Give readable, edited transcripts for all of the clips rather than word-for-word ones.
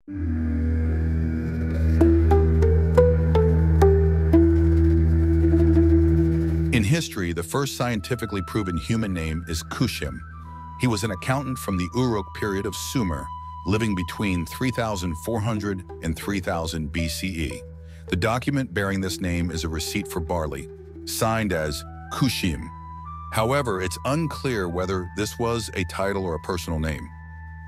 In history, the first scientifically proven human name is Kushim. He was an accountant from the Uruk period of Sumer, living between 3,400 and 3000 BCE. The document bearing this name is a receipt for barley, signed as Kushim. However, it's unclear whether this was a title or a personal name.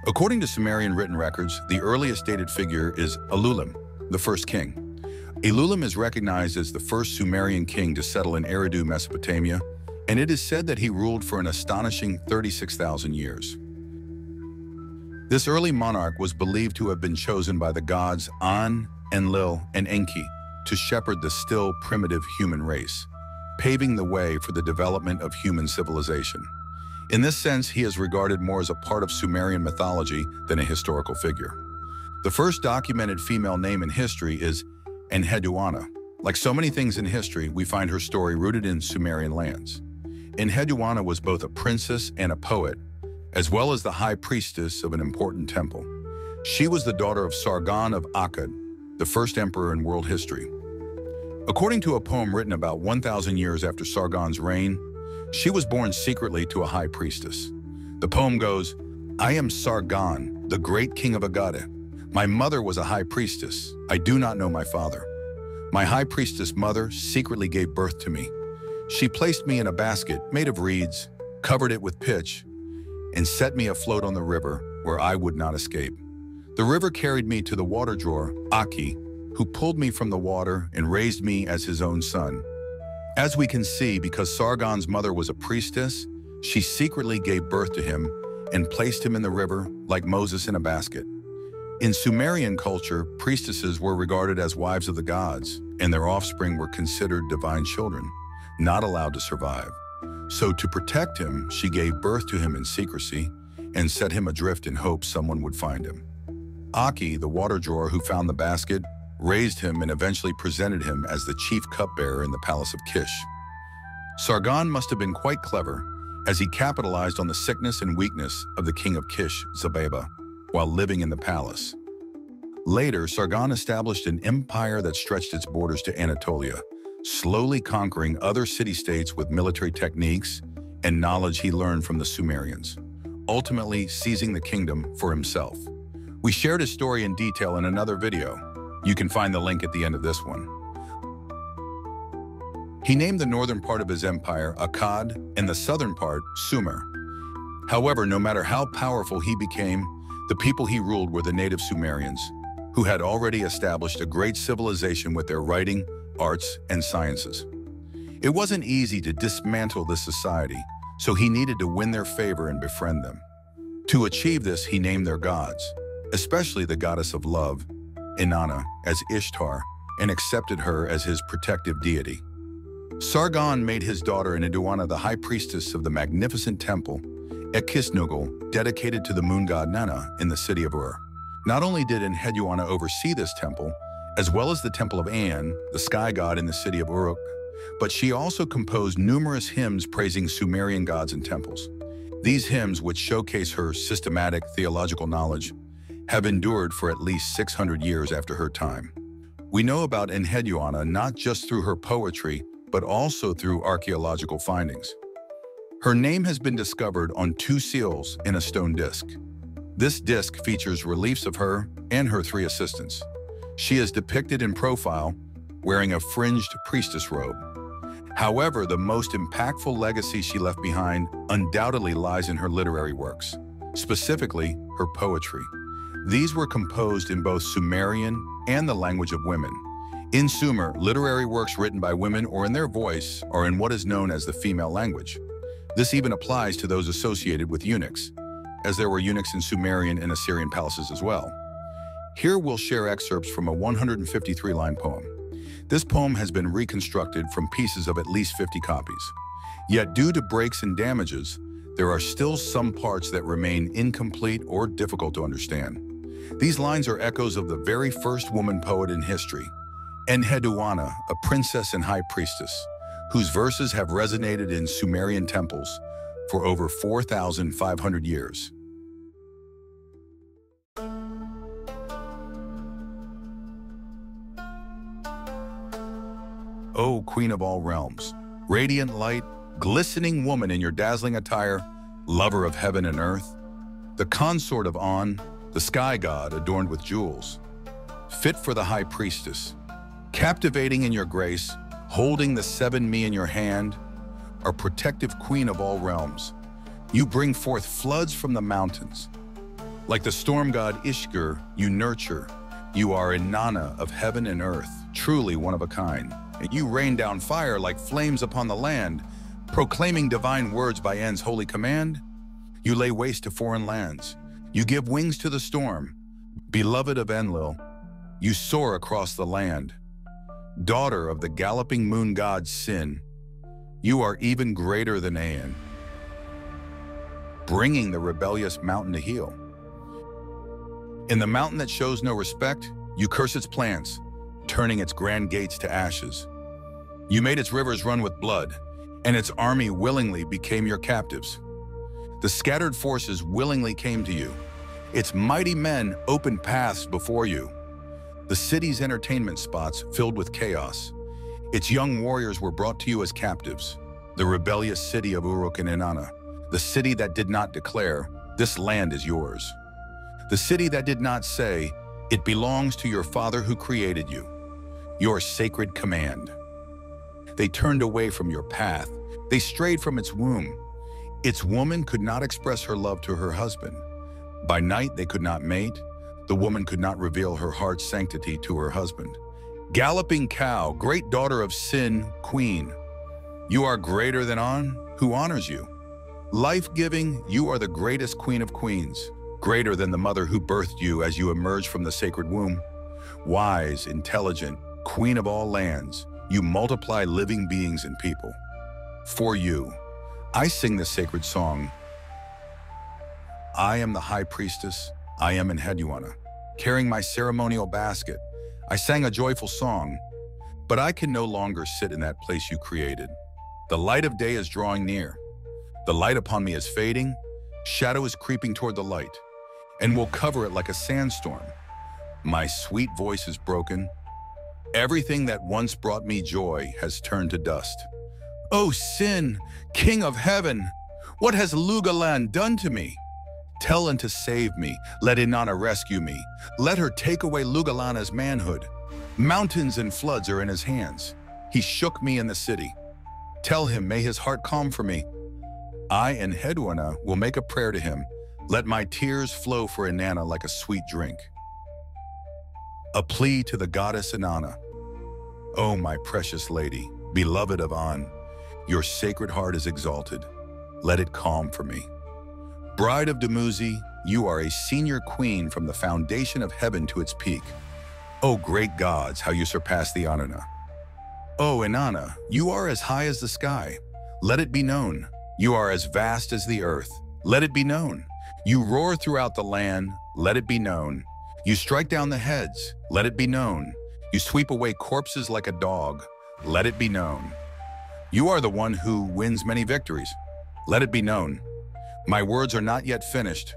According to Sumerian written records, the earliest dated figure is Alulim, the first king. Alulim is recognized as the first Sumerian king to settle in Enheduanna, Mesopotamia, and it is said that he ruled for an astonishing 36,000 years. This early monarch was believed to have been chosen by the gods An, Enlil, and Enki to shepherd the still primitive human race, paving the way for the development of human civilization. In this sense, he is regarded more as a part of Sumerian mythology than a historical figure. The first documented female name in history is Enheduanna. Like so many things in history, we find her story rooted in Sumerian lands. Enheduanna was both a princess and a poet, as well as the high priestess of an important temple. She was the daughter of Sargon of Akkad, the first emperor in world history. According to a poem written about 1,000 years after Sargon's reign, she was born secretly to a high priestess. The poem goes, "I am Sargon, the great king of Agade. My mother was a high priestess. I do not know my father. My high priestess mother secretly gave birth to me. She placed me in a basket made of reeds, covered it with pitch, and set me afloat on the river where I would not escape. The river carried me to the water drawer, Aki, who pulled me from the water and raised me as his own son. As we can see, because Sargon's mother was a priestess, she secretly gave birth to him and placed him in the river like Moses in a basket." In Sumerian culture, priestesses were regarded as wives of the gods, and their offspring were considered divine children, not allowed to survive. So to protect him, she gave birth to him in secrecy and set him adrift in hopes someone would find him. Aki, the water drawer who found the basket, raised him and eventually presented him as the chief cupbearer in the palace of Kish. Sargon must have been quite clever, as he capitalized on the sickness and weakness of the king of Kish, Zababa, while living in the palace. Later, Sargon established an empire that stretched its borders to Anatolia, slowly conquering other city-states with military techniques and knowledge he learned from the Sumerians, ultimately seizing the kingdom for himself. We shared his story in detail in another video. You can find the link at the end of this one. He named the northern part of his empire Akkad and the southern part Sumer. However, no matter how powerful he became, the people he ruled were the native Sumerians, who had already established a great civilization with their writing, arts, and sciences. It wasn't easy to dismantle this society, so he needed to win their favor and befriend them. To achieve this, he named their gods, especially the goddess of love, Inanna, as Ishtar, and accepted her as his protective deity. Sargon made his daughter Enheduanna the high priestess of the magnificent temple, etched, dedicated to the moon god Nanna in the city of Ur. Not only did Enheduanna oversee this temple, as well as the temple of An, the sky god in the city of Uruk, but she also composed numerous hymns praising Sumerian gods and temples. These hymns, which showcase her systematic theological knowledge, have endured for at least 600 years after her time. We know about Enheduanna not just through her poetry, but also through archaeological findings. Her name has been discovered on 2 seals in a stone disc. This disc features reliefs of her and her 3 assistants. She is depicted in profile, wearing a fringed priestess robe. However, the most impactful legacy she left behind undoubtedly lies in her literary works, specifically her poetry. These were composed in both Sumerian and the language of women. In Sumer, literary works written by women or in their voice are in what is known as the female language. This even applies to those associated with eunuchs, as there were eunuchs in Sumerian and Assyrian palaces as well. Here we'll share excerpts from a 153-line poem. This poem has been reconstructed from pieces of at least 50 copies. Yet due to breaks and damages, there are still some parts that remain incomplete or difficult to understand. These lines are echoes of the very first woman poet in history, Enheduanna, a princess and high priestess, whose verses have resonated in Sumerian temples for over 4,500 years. O Queen of all realms, radiant light, glistening woman in your dazzling attire, lover of heaven and earth, the consort of On, the sky god adorned with jewels, fit for the high priestess, captivating in your grace, holding the 7 me in your hand, our protective queen of all realms. You bring forth floods from the mountains. Like the storm god Ishgur, you nurture. You are Enheduanna of heaven and earth, truly one of a kind. And you rain down fire like flames upon the land, proclaiming divine words by En's holy command. You lay waste to foreign lands. You give wings to the storm. Beloved of Enlil, you soar across the land. Daughter of the galloping moon god Sin, you are even greater than Aen, bringing the rebellious mountain to heel. In the mountain that shows no respect, you curse its plants, turning its grand gates to ashes. You made its rivers run with blood, and its army willingly became your captives. The scattered forces willingly came to you. Its mighty men opened paths before you. The city's entertainment spots filled with chaos. Its young warriors were brought to you as captives. The rebellious city of Uruk and Inanna, the city that did not declare, "This land is yours." The city that did not say, "It belongs to your Father who created you," your sacred command. They turned away from your path. They strayed from its womb. Its woman could not express her love to her husband. By night they could not mate. The woman could not reveal her heart's sanctity to her husband. Galloping cow, great daughter of Sin, queen, you are greater than On, who honors you. Life-giving, you are the greatest queen of queens, greater than the mother who birthed you as you emerged from the sacred womb. Wise, intelligent, queen of all lands, you multiply living beings and people. For you, I sing this sacred song. I am the high priestess, I am Enheduanna. Carrying my ceremonial basket, I sang a joyful song, but I can no longer sit in that place you created. The light of day is drawing near. The light upon me is fading, shadow is creeping toward the light, and will cover it like a sandstorm. My sweet voice is broken. Everything that once brought me joy has turned to dust. O Sin, King of Heaven, what has Lugalan done to me? Tell N to save me. Let Inanna rescue me. Let her take away Lugalana's manhood. Mountains and floods are in his hands. He shook me in the city. Tell him, may his heart calm for me. I, Enheduanna, will make a prayer to him. Let my tears flow for Inanna like a sweet drink. A plea to the goddess Inanna. O my precious lady, beloved of On, your sacred heart is exalted. Let it calm for me. Bride of Dumuzi, you are a senior queen from the foundation of heaven to its peak. O great gods, how you surpass the Anuna. O Inanna, you are as high as the sky. Let it be known. You are as vast as the earth. Let it be known. You roar throughout the land. Let it be known. You strike down the heads. Let it be known. You sweep away corpses like a dog. Let it be known. You are the one who wins many victories. Let it be known. My words are not yet finished.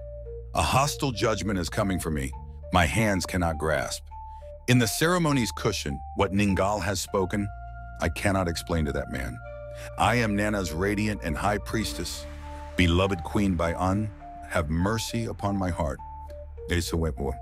A hostile judgment is coming for me. My hands cannot grasp. In the ceremony's Kushim, what Ningal has spoken, I cannot explain to that man. I am Nana's radiant and high priestess, beloved queen by Un. Have mercy upon my heart. Esa Wetmore.